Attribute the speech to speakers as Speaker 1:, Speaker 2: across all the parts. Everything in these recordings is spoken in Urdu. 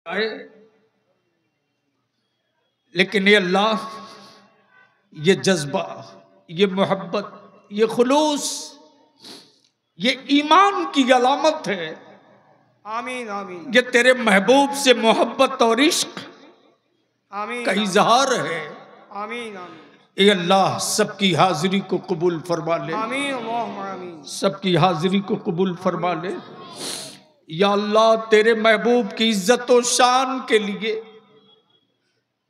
Speaker 1: آئے، لیکن یہ اللہ، یہ جذبہ، یہ محبت، یہ خلوص، یہ ایمان کی علامت ہے۔
Speaker 2: آمین آمین
Speaker 1: یہ تیرے محبوب سے محبت اور عشق
Speaker 2: آمین
Speaker 1: کا اظہار ہے۔
Speaker 2: آمین آمین
Speaker 1: اے اللہ سب کی حاضری کو قبول فرما لے،
Speaker 2: آمین اللہم آمین
Speaker 1: سب کی حاضری کو قبول فرما لے۔ یا اللہ تیرے محبوب کی عزت و شان کے لیے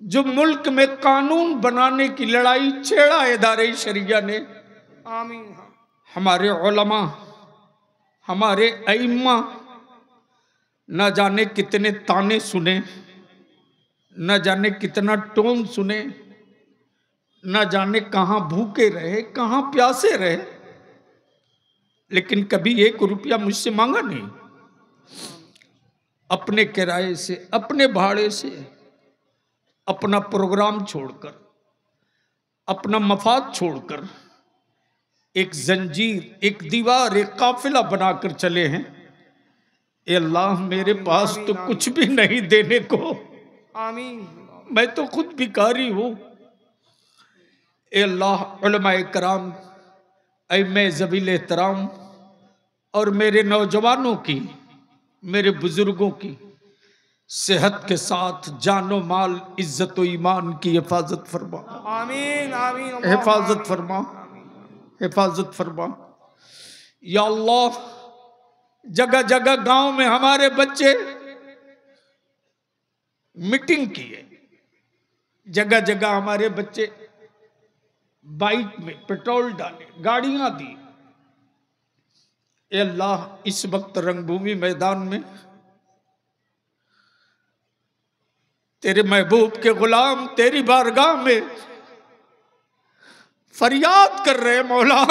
Speaker 1: جو ملک میں قانون بنانے کی لڑائی چھیڑا ادارے شریعہ نے،
Speaker 2: آمین
Speaker 1: ہمارے علماء، ہمارے ائمہ نہ جانے کتنے تانے سنے، نہ جانے کتنا ٹون سنے، نہ جانے کہاں بھوکے رہے، کہاں پیاسے رہے، لیکن کبھی 1 روپیہ مجھ سے مانگا نہیں۔ اپنے کرائے سے، اپنے بھاڑے سے، اپنا پروگرام چھوڑ کر، اپنا مفاد چھوڑ کر ایک زنجیر، ایک دیوار، ایک قافلہ بنا کر چلے ہیں۔ اے اللہ میرے پاس تو کچھ بھی نہیں دینے کو،
Speaker 2: آمین
Speaker 1: میں تو خود بھکاری ہوں۔ اے اللہ علماء کرام، ائمہ ذویل احترام اور میرے نوجوانوں کی، میرے بزرگوں کی صحت کے ساتھ جان و مال، عزت و ایمان کی حفاظت فرما،
Speaker 2: آمین آمین
Speaker 1: حفاظت فرما، حفاظت فرما۔ یا اللہ جگہ جگہ گاؤں میں ہمارے بچے میٹنگ کیے، جگہ جگہ ہمارے بچے بائک میں پیٹرول ڈالے، گاڑیاں دی۔ اے اللہ اس وقت رنگ بھومی میدان میں تیرے محبوب کے غلام تیری بارگاہ میں فریاد کر رہے مولا،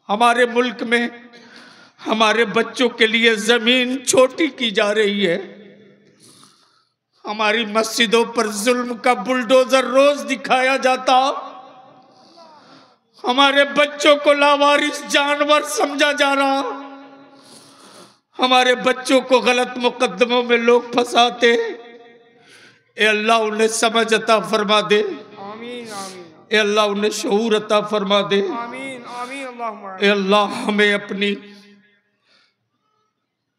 Speaker 1: ہمارے ملک میں ہمارے بچوں کے لیے زمین چھوٹی کی جا رہی ہے، ہماری مسجدوں پر ظلم کا بلڈوزر روز دکھایا جاتا، ہمارے بچوں کو لاوارث جانور سمجھا جا رہا، ہمارے بچوں کو غلط مقدموں میں لوگ پھنساتے۔ اے اللہ انہیں سمجھ عطا فرما دے،
Speaker 2: آمین آمین
Speaker 1: اے اللہ انہیں شعور عطا فرما دے۔
Speaker 2: آمین آمین اللہم
Speaker 1: اے اللہ ہمیں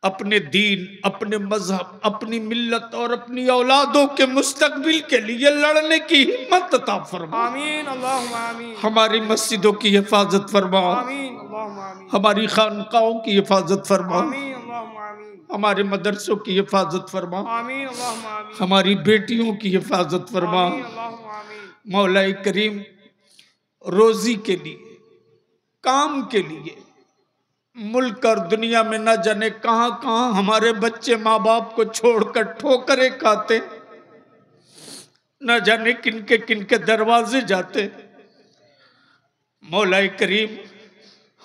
Speaker 1: اپنے دین، اپنے مذہب، اپنی ملت اور اپنی اولادوں کے مستقبل کے لیے لڑنے کی ہمت عطا فرما۔
Speaker 2: آمین اللہم آمین
Speaker 1: ہماری مسجدوں کی حفاظت فرما،
Speaker 2: آمین اللہم آمین
Speaker 1: ہماری خانقاہوں کی حفاظت فرما،
Speaker 2: آمین اللہم آمین
Speaker 1: ہمارے مدرسوں کی حفاظت فرما،
Speaker 2: آمین اللہم آمین
Speaker 1: ہماری بیٹیوں کی حفاظت فرما۔
Speaker 2: آمین اللہم آمین
Speaker 1: مولا کریم روزی کے لیے، کام کے لیے ملک اور دنیا میں نہ جانے کہاں کہاں ہمارے بچے ماں باپ کو چھوڑ کر ٹھوکریں کھاتے، نہ جانے کن کے دروازے جاتے۔ مولا کریم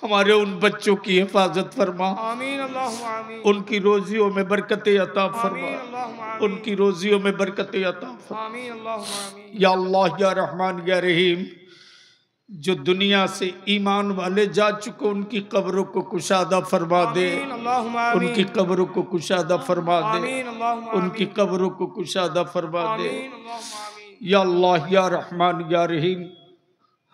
Speaker 1: ہمارے ان بچوں کی حفاظت فرما،
Speaker 2: آمین اللہم آمین
Speaker 1: ان کی روزیوں میں برکت عطا فرما،
Speaker 2: آمین اللہم آمین
Speaker 1: ان کی روزیوں میں برکت عطا فرما۔
Speaker 2: آمین اللہم آمین
Speaker 1: یا اللہ یا رحمان یا رحیم، جو دنیا سے ایمان والے جا چکے ان کی قبروں کو کشادہ فرما دے،
Speaker 2: آمین اللہم
Speaker 1: ان
Speaker 2: آمین
Speaker 1: کی قبروں کو کشادہ فرما دے،
Speaker 2: آمین اللہم
Speaker 1: ان کی
Speaker 2: آمین
Speaker 1: قبروں کو کشادہ فرما دے۔
Speaker 2: آمین اللہم آمین
Speaker 1: یا اللہ یا رحمان یا رحیم،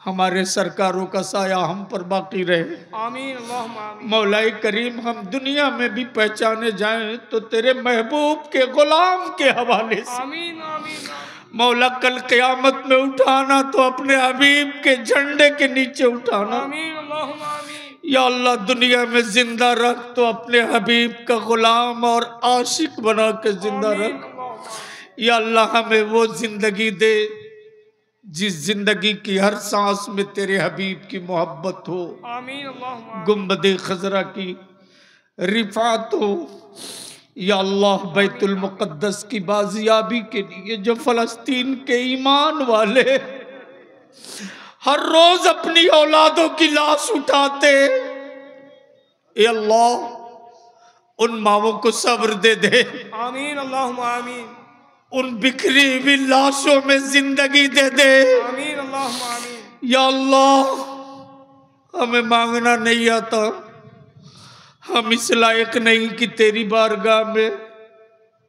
Speaker 1: ہمارے سرکاروں کا سایہ ہم پر باقی رہے۔
Speaker 2: آمین اللہم آمین
Speaker 1: مولا کریم ہم دنیا میں بھی پہچانے جائیں تو تیرے محبوب کے غلام کے حوالے سے۔
Speaker 2: آمین آمین
Speaker 1: مولا کل قیامت میں اٹھانا تو اپنے حبیب کے جھنڈے کے نیچے اٹھانا۔
Speaker 2: آمین اللہم آمین
Speaker 1: یا اللہ دنیا میں زندہ رکھ تو اپنے حبیب کا غلام اور عاشق بنا کے زندہ
Speaker 2: آمین
Speaker 1: رکھ۔
Speaker 2: اللہم آمین
Speaker 1: یا اللہ ہمیں وہ زندگی دے جس زندگی کی ہر سانس میں تیرے حبیب کی محبت ہو،
Speaker 2: آمین اللہم آمین
Speaker 1: گنبد خضرا کی رفعت ہو۔ یا اللہ بیت المقدس کی بازیابی کے لیے جو فلسطین کے ایمان والے ہر روز اپنی اولادوں کی لاش اٹھاتے، اے اللہ ان ماؤں کو صبر دے دے،
Speaker 2: آمین اللہم آمین
Speaker 1: ان بکھری ہوئی لاشوں میں زندگی دے دے۔
Speaker 2: آمین اللہم آمین
Speaker 1: یا اللہ ہمیں مانگنا نہیں آتا، ہم اس لائق نہیں کہ تیری بارگاہ میں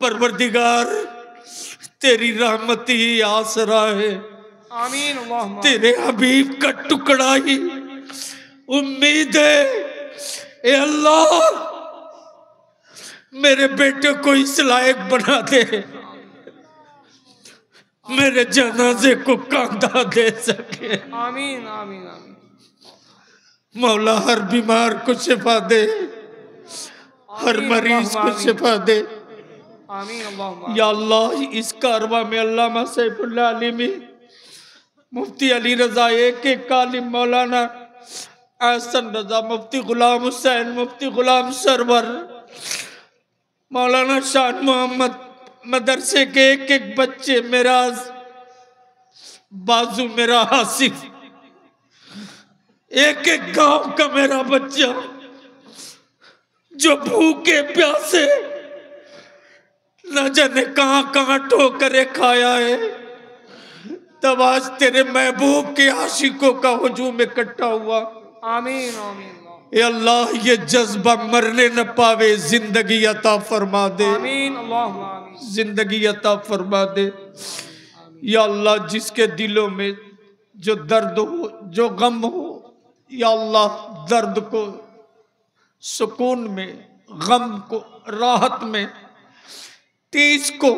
Speaker 1: پروردگار تیری رحمت ہی آسرا ہے،
Speaker 2: آمین اللہم
Speaker 1: تیرے حبیب کا ٹکڑا ہی امید ہے۔ اے اللہ میرے بیٹے کو اس لائق بنا دے، میرے جنازے کو کاندھا دے سکے۔
Speaker 2: آمین آمین آمین
Speaker 1: مولا ہر بیمار کو شفا دے، ہر
Speaker 2: آمین
Speaker 1: مریض کو
Speaker 2: اللہم
Speaker 1: شفا دے۔
Speaker 2: آمین اللہم
Speaker 1: یا اللہ اس کارواں میں علامہ سیف اللہ علیمی، مفتی علی رضا ایک ایک عالم، مولانا احسن رضا، مفتی غلام حسین، مفتی غلام سرور، مولانا شان محمد، مدرسے کے ایک ایک بچے، میراز بازو، میرا آصف، ایک ایک گاؤں کا میرا بچہ جو بھوکے پیاسے نہ جانے کہاں کہاں ٹھوکریں کھایا ہے، تب آج تیرے محبوب کے عاشقوں کا ہجوم اکٹھا ہوا۔
Speaker 2: آمین آمین
Speaker 1: اے اللہ یہ جذبہ مرنے نہ پاوے، زندگی عطا فرما دے،
Speaker 2: آمین اللہم آمین
Speaker 1: زندگی عطا فرما دے۔ یا اللہ جس کے دلوں میں جو درد ہو، جو غم ہو، یا اللہ درد کو سکون میں، غم کو راحت میں، تیس کو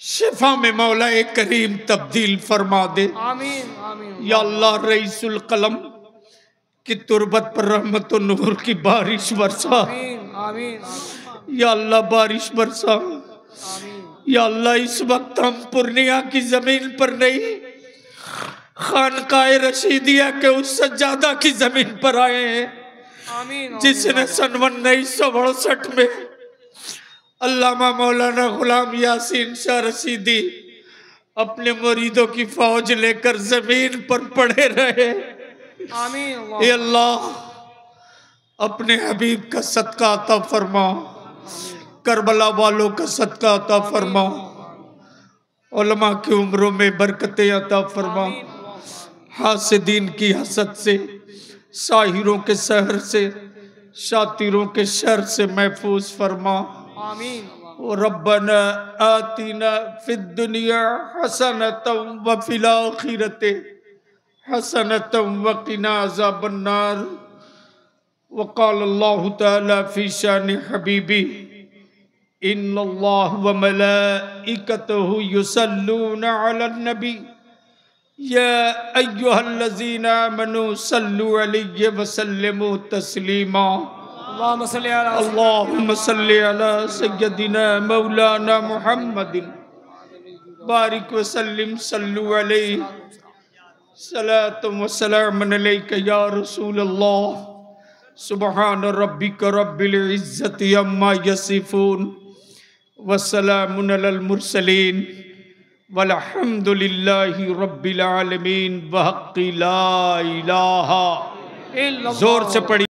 Speaker 1: شفا میں مولا کریم تبدیل فرما دے۔
Speaker 2: آمین آمین
Speaker 1: یا اللہ رئیس القلم کی تربت پر رحمت و نور کی بارش برسا،
Speaker 2: آمین آمین
Speaker 1: یا اللہ بارش برسا۔
Speaker 2: آمین
Speaker 1: یا اللہ اس وقت ہم پورنیہ کی زمین پر نہیں، خانقاہ رشیدیہ کے اس سجادہ کی زمین پر آئے ہیں
Speaker 2: آمین
Speaker 1: جس نے سن 1968 میں علامہ مولانا غلام یاسین شاہ رشیدی اپنے مریدوں کی فوج لے کر زمین پر پڑے رہے۔
Speaker 2: آمین
Speaker 1: اے اللہ اپنے حبیب کا صدقہ عطا فرما، کربلا والوں کا صدقہ عطا فرما، علماء کی عمروں میں برکتیں عطا فرما، حاسدین کی حسد سے، ساحروں کے سحر سے، شاطروں کے شر سے محفوظ فرما۔
Speaker 2: آمین
Speaker 1: ربنا آتنا فی الدنیا حسنۃ وفی الآخرۃ حسنۃ وقنا عذاب النار۔ وقال اللہ تعالی فی شان حبیبی ان اللہ وملائکتہ یصلون علی النبی یا ایہا الذین آمنوا صلوا علیہ وسلموا تسلیما۔
Speaker 2: اللہم صلی علی
Speaker 1: اللہم صلی علی سیدنا مولانا محمد بارک وسلم صلو علیہ صلاة و سلام علیک یا رسول اللہ۔ سبحان ربک رب العزت عما یصفون وسلام علی المرسلین والحمد للہ رب العالمین بحق لا الہ۔
Speaker 2: اللہ
Speaker 1: زور سے پڑھی۔